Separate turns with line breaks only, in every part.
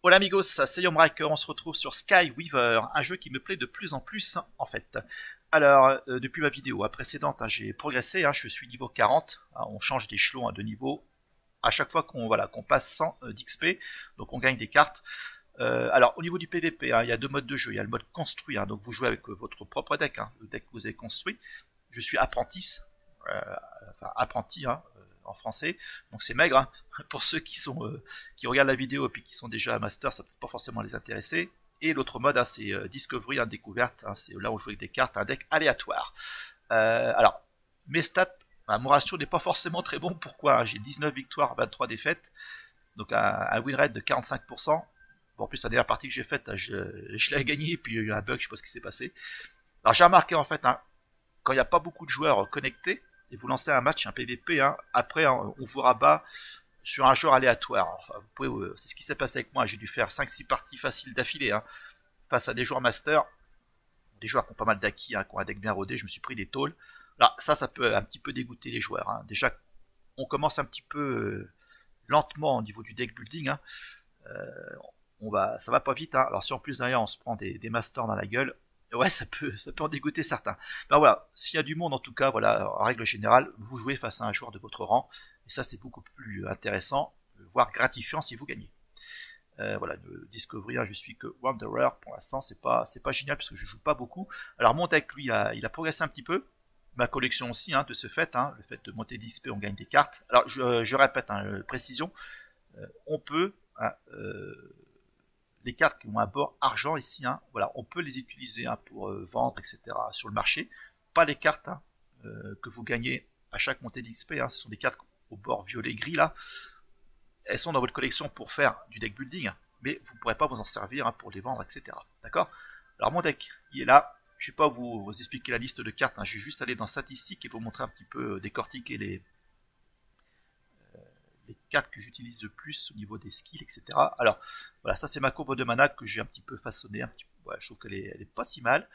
Hola amigos, c'est Yomrak, on se retrouve sur Skyweaver, un jeu qui me plaît de plus en plus en fait. Alors, depuis ma vidéo précédente, j'ai progressé, je suis niveau 40, on change d'échelon de niveau à chaque fois qu'on passe 100 d'XP, donc on gagne des cartes. Alors au niveau du PVP, il y a deux modes de jeu, il y a le mode construit, donc vous jouez avec votre propre deck, le deck que vous avez construit. Je suis apprenti, en français, donc c'est maigre, pour ceux qui regardent la vidéo et puis qui sont déjà master, ça peut pas forcément les intéresser. Et l'autre mode, c'est Discovery, découverte, c'est là où on joue avec des cartes, un deck aléatoire. Alors, mes stats, mon ratio n'est pas forcément très bon, pourquoi j'ai 19 victoires, 23 défaites, donc un win rate de 45%. Bon, en plus, la dernière partie que j'ai faite, je l'ai gagné, puis il y a eu un bug, je sais pas ce qui s'est passé. Alors j'ai remarqué en fait, quand il n'y a pas beaucoup de joueurs connectés, et vous lancez un match, un PVP, après on vous rabat sur un joueur aléatoire. Enfin, c'est ce qui s'est passé avec moi, j'ai dû faire 5-6 parties faciles d'affilée, face à des joueurs master, des joueurs qui ont pas mal d'acquis, qui ont un deck bien rodé, je me suis pris des tôles. Là, ça peut un petit peu dégoûter les joueurs. Déjà, on commence un petit peu lentement au niveau du deck building. Ça va pas vite. Alors si en plus derrière on se prend des masters dans la gueule, ouais, ça peut en dégoûter certains. Ben voilà, s'il y a du monde en tout cas, voilà, en règle générale, vous jouez face à un joueur de votre rang, et ça c'est beaucoup plus intéressant, voire gratifiant si vous gagnez. Voilà, de Discovery, je suis que Wanderer, pour l'instant c'est pas génial parce que je joue pas beaucoup. Alors mon deck lui, il a progressé un petit peu, ma collection aussi, de ce fait, le fait de monter d'XP, on gagne des cartes. Alors je répète, précision, on peut, les cartes qui ont un bord argent ici, voilà, on peut les utiliser pour vendre, etc. sur le marché. Pas les cartes que vous gagnez à chaque montée d'XP, ce sont des cartes au bord violet-gris là. Elles sont dans votre collection pour faire du deck building, mais vous ne pourrez pas vous en servir pour les vendre, etc. D'accord? Alors mon deck, il est là. Je ne vais pas vous expliquer la liste de cartes, je vais juste aller dans statistiques et vous montrer un petit peu, décortiquer les cartes que j'utilise le plus au niveau des skills, etc. Alors, voilà, ça c'est ma courbe de mana que j'ai un petit peu façonnée. Ouais, je trouve qu'elle est pas si mal.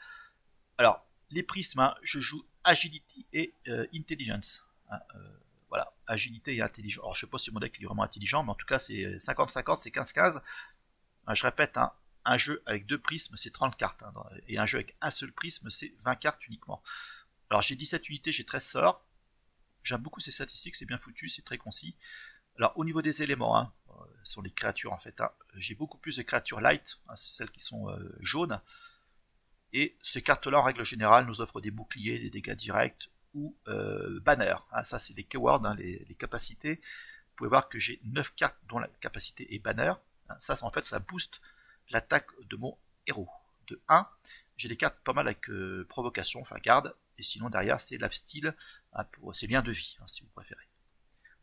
Alors, les prismes, je joue Agility et Intelligence. Voilà, Agilité et Intelligence. Alors, je sais pas si mon deck est vraiment intelligent, mais en tout cas, c'est 50-50, c'est 15-15. Je répète, un jeu avec deux prismes, c'est 30 cartes. Et un jeu avec un seul prisme, c'est 20 cartes uniquement. Alors, j'ai 17 unités, j'ai 13 sorts. J'aime beaucoup ces statistiques, c'est bien foutu, c'est très concis. Alors au niveau des éléments, ce sont les créatures en fait, j'ai beaucoup plus de créatures light, c'est celles qui sont jaunes, et ces cartes là en règle générale nous offrent des boucliers, des dégâts directs ou banners, ça c'est les keywords, les capacités. Vous pouvez voir que j'ai 9 cartes dont la capacité est banner, ça en fait ça booste l'attaque de mon héros. De 1, j'ai des cartes pas mal avec provocation, enfin garde, et sinon derrière c'est lifesteal, c'est lien de vie si vous préférez.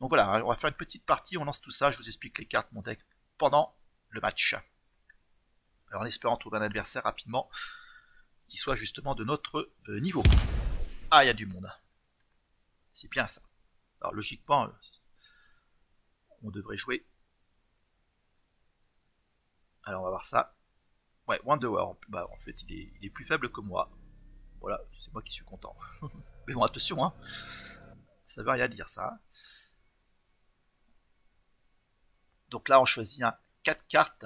Donc voilà, on va faire une petite partie, on lance tout ça, je vous explique les cartes, mon deck, pendant le match. Alors en espérant trouver un adversaire rapidement, qui soit justement de notre niveau. Ah, il y a du monde. C'est bien ça. Alors logiquement, on devrait jouer. Alors on va voir ça. Ouais, Wanderer, en fait il est plus faible que moi. Voilà, c'est moi qui suis content. Mais bon, attention, ça veut rien dire ça. Donc là, on choisit 4 cartes.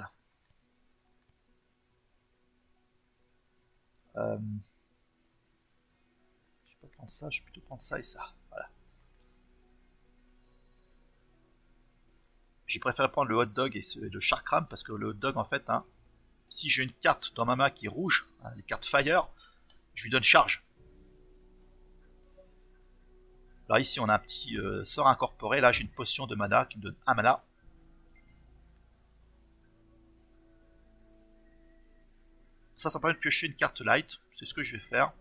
Je vais pas prendre ça, je vais plutôt prendre ça et ça. Voilà. J'ai préféré prendre le hot dog et le Sharkram parce que le hot dog, en fait, si j'ai une carte dans ma main qui est rouge, les cartes fire, je lui donne charge. Alors ici, on a un petit sort incorporé. Là, j'ai une potion de mana qui me donne 1 mana. Ça permet de piocher une carte light. C'est ce que je vais faire.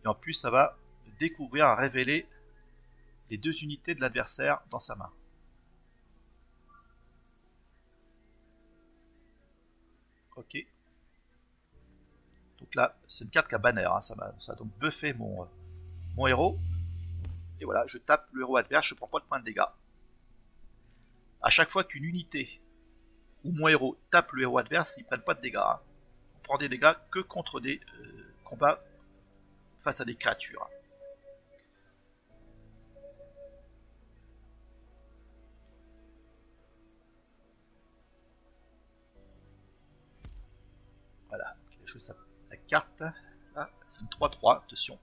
Et en plus, ça va découvrir, révéler les 2 unités de l'adversaire dans sa main. Ok. Donc là, c'est une carte qui a banner. Ça a donc buffé mon héros. Et voilà, je tape le héros adverse, je prends pas de points de dégâts. À chaque fois qu'une unité ou mon héros tape le héros adverse, ils prennent pas de dégâts. On prend des dégâts que contre des combats face à des créatures. Je sais la carte. Là, c'est une 3-3, attention.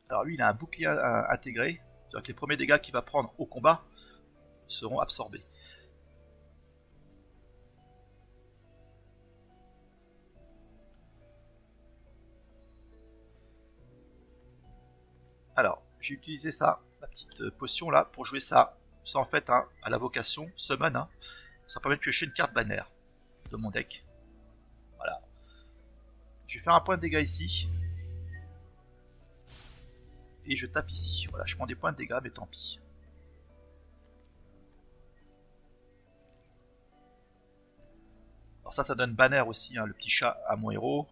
Alors lui, il a un bouclier intégré. C'est-à-dire que les premiers dégâts qu'il va prendre au combat seront absorbés. Alors, j'ai utilisé ça, la petite potion là, pour jouer ça. Ça en fait, hein, à la vocation, summon, hein, ça permet de piocher une carte bannière de mon deck. Voilà. Je vais faire un point de dégâts ici. Et je tape ici. Voilà, je prends des points de dégâts, mais tant pis. Alors ça donne banner aussi, hein, le petit chat à mon héros.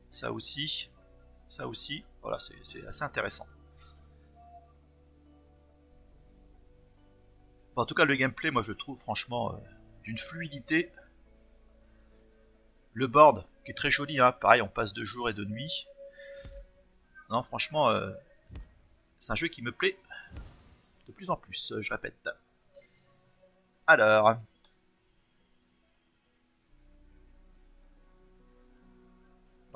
Ça aussi. Ça aussi. Voilà, c'est assez intéressant. Bon, en tout cas, le gameplay, moi je trouve franchement d'une fluidité. Le board, qui est très joli, hein, pareil, on passe de jour et de nuit. Non, franchement, c'est un jeu qui me plaît de plus en plus, je répète. Alors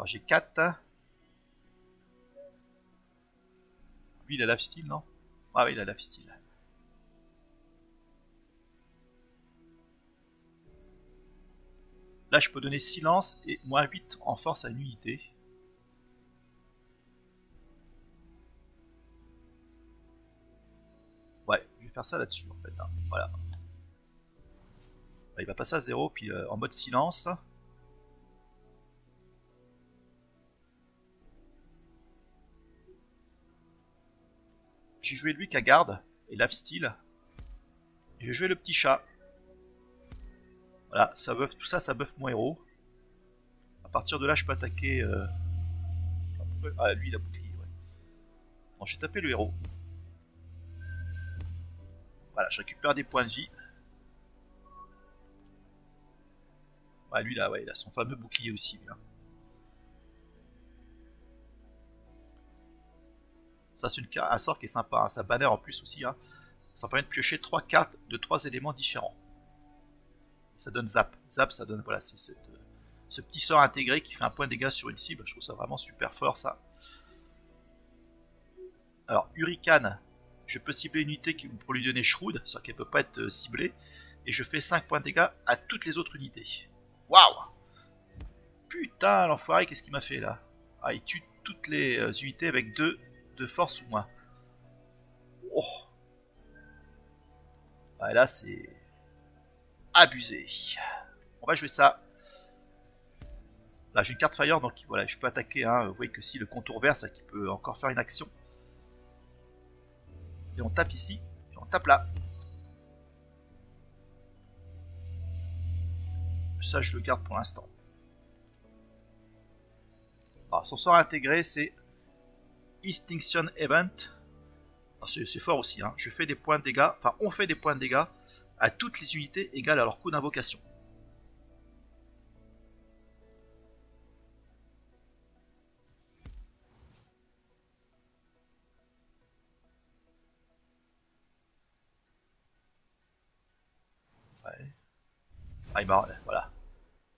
j'ai 4. Lui, il a lifesteal, non? Ah oui, il a lifesteal. Là, je peux donner silence et moins 8 en force à une unité. Ouais, je vais faire ça là-dessus, en fait. Hein. Voilà. Il va passer à 0, puis en mode silence. J'ai joué lui qu'à garde et lifesteal. J'ai joué le petit chat. Voilà, ça buff, tout ça, ça buff mon héros. À partir de là, je peux attaquer. Ah, lui, il a bouclier. Ouais. Bon, j'ai tapé le héros. Voilà, je récupère des points de vie. Ah, lui, là, ouais, il a son fameux bouclier aussi. Hein. Ça, c'est un sort qui est sympa. Hein. Ça banner en plus aussi. Hein. Ça permet de piocher 3 cartes de 3 éléments différents. Ça donne zap. Zap, ça donne, voilà, c'est ce petit sort intégré qui fait un point de dégâts sur une cible. Je trouve ça vraiment super fort, ça. Alors, Hurricane, je peux cibler une unité pour lui donner Shroud, c'est-à-dire qu'elle peut pas être ciblée. Et je fais 5 points de dégâts à toutes les autres unités. Waouh! Putain, l'enfoiré, qu'est-ce qu'il m'a fait, là? Ah, il tue toutes les unités avec 2 de force ou moins. Oh! Ah, là, c'est abusé. On va jouer ça. Là, j'ai une carte Fire, donc voilà, je peux attaquer. Hein. Vous voyez que si le contour vert, ça qui peut encore faire une action. Et on tape ici, et on tape là. Ça, je le garde pour l'instant. Alors, son sort intégré, c'est Extinction Event. C'est fort aussi. Hein. Je fais des points de dégâts, enfin, on fait des points de dégâts à toutes les unités égales à leur coût d'invocation. Ouais. Ah, il m'a, voilà.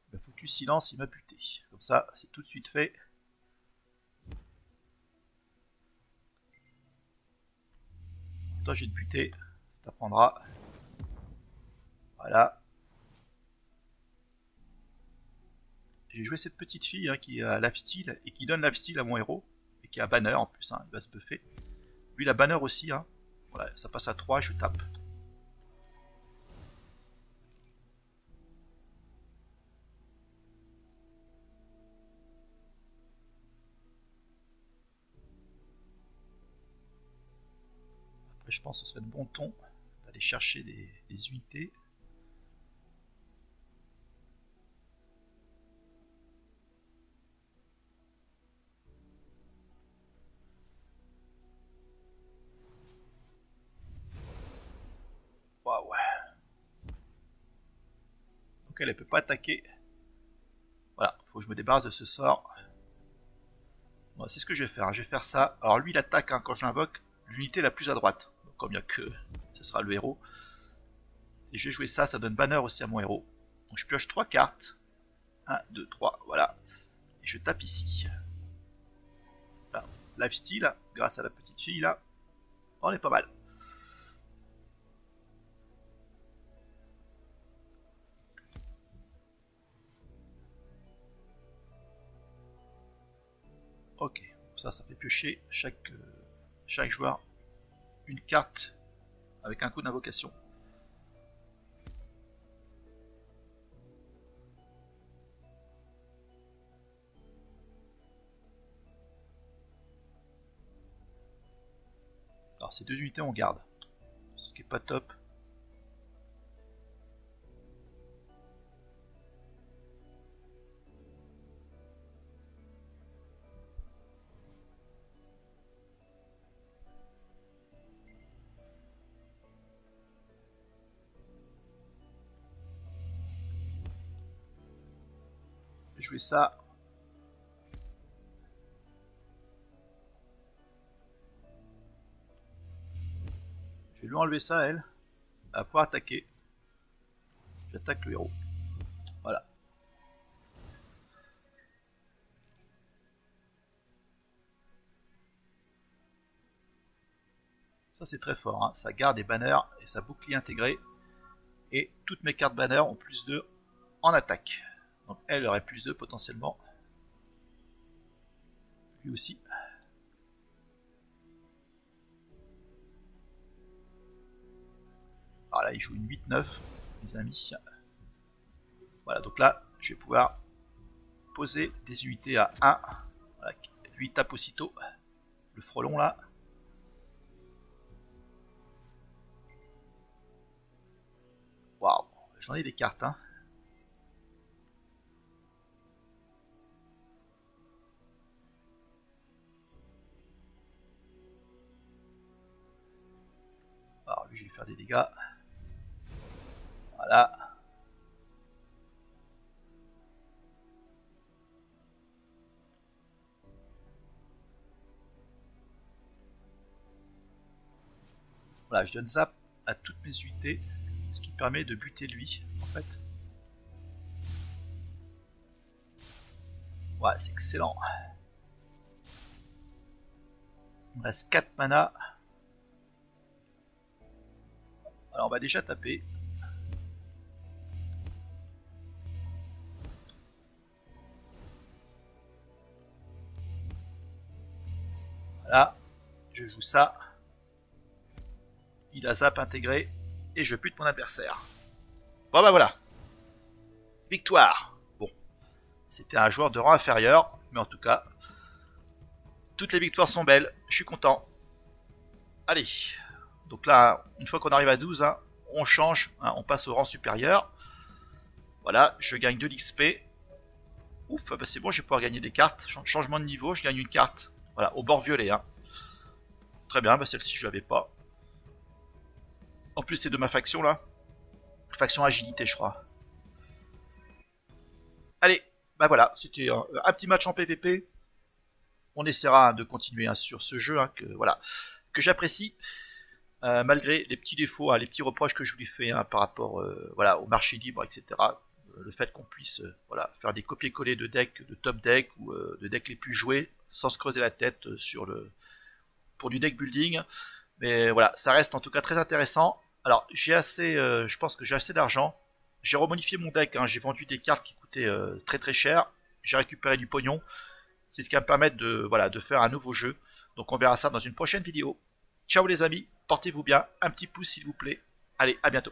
Il m'a foutu silence, il m'a buté. Comme ça, c'est tout de suite fait. Toi, j'ai de buter. T'apprendras. Voilà. J'ai joué cette petite fille hein, qui a lifesteal et qui donne lifesteal à mon héros. Et qui a banner en plus, hein, il va se buffer. Lui, il a banner aussi. Hein. Voilà, ça passe à 3, je tape. Après, je pense que ce serait de bon ton d'aller chercher des unités. Waouh. Donc elle peut pas attaquer. Voilà, faut que je me débarrasse de ce sort. Bon, c'est ce que je vais faire. Hein. Je vais faire ça. Alors lui, il attaque hein, quand je l'invoque l'unité la plus à droite. Donc, comme il n'y a que... sera le héros. Et je vais jouer ça, ça donne banner aussi à mon héros. Donc je pioche 3 cartes. 1, 2, 3, voilà. Et je tape ici. Voilà. Lifestyle, grâce à la petite fille là. On est pas mal. Ok, ça fait piocher chaque joueur une carte avec un coup d'invocation. Alors ces 2 unités on garde, ce qui est pas top. Jouer ça. Je vais lui enlever ça, elle. Elle va pouvoir attaquer. J'attaque le héros. Voilà. Ça c'est très fort, hein. Ça garde des banners et ça bouclier intégré. Et toutes mes cartes banners ont plus 2 en attaque. Donc elle aurait plus 2 potentiellement. Lui aussi. Alors là il joue une 8-9, les amis. Voilà, donc là je vais pouvoir poser des unités à 1. Voilà, lui tape aussitôt. Le frelon là. Waouh, j'en ai des cartes, hein. Alors lui je vais faire des dégâts. Voilà. Voilà, je donne zap à toutes mes unités, ce qui permet de buter lui, en fait. Ouais, c'est excellent. Il me reste 4 mana. Alors on va déjà taper. Voilà, je joue ça. Il a zap intégré et je bute mon adversaire. Bon bah voilà. Victoire. Bon, c'était un joueur de rang inférieur, mais en tout cas, toutes les victoires sont belles. Je suis content. Allez, donc là, une fois qu'on arrive à 12, hein, on change, hein, on passe au rang supérieur. Voilà, je gagne de l'XP. Ouf, bah c'est bon, je vais pouvoir gagner des cartes. Changement de niveau, je gagne une carte. Voilà, au bord violet. Hein. Très bien, bah celle-ci je l'avais pas. En plus c'est de ma faction là. Faction agilité je crois. Allez, bah voilà, c'était un petit match en PvP. On essaiera de continuer hein, sur ce jeu hein, que j'apprécie. Malgré les petits défauts, hein, les petits reproches que je lui fais hein, par rapport voilà, au marché libre, etc. Le fait qu'on puisse voilà, faire des copier-coller de decks, de top deck ou de decks les plus joués sans se creuser la tête pour du deck building. Mais voilà, ça reste en tout cas très intéressant. Alors j'ai assez, je pense que j'ai assez d'argent. J'ai remodifié mon deck, hein, j'ai vendu des cartes qui coûtaient très très cher. J'ai récupéré du pognon. C'est ce qui va me permettre de faire un nouveau jeu. Donc on verra ça dans une prochaine vidéo. Ciao les amis, portez-vous bien, un petit pouce s'il vous plaît. Allez, à bientôt.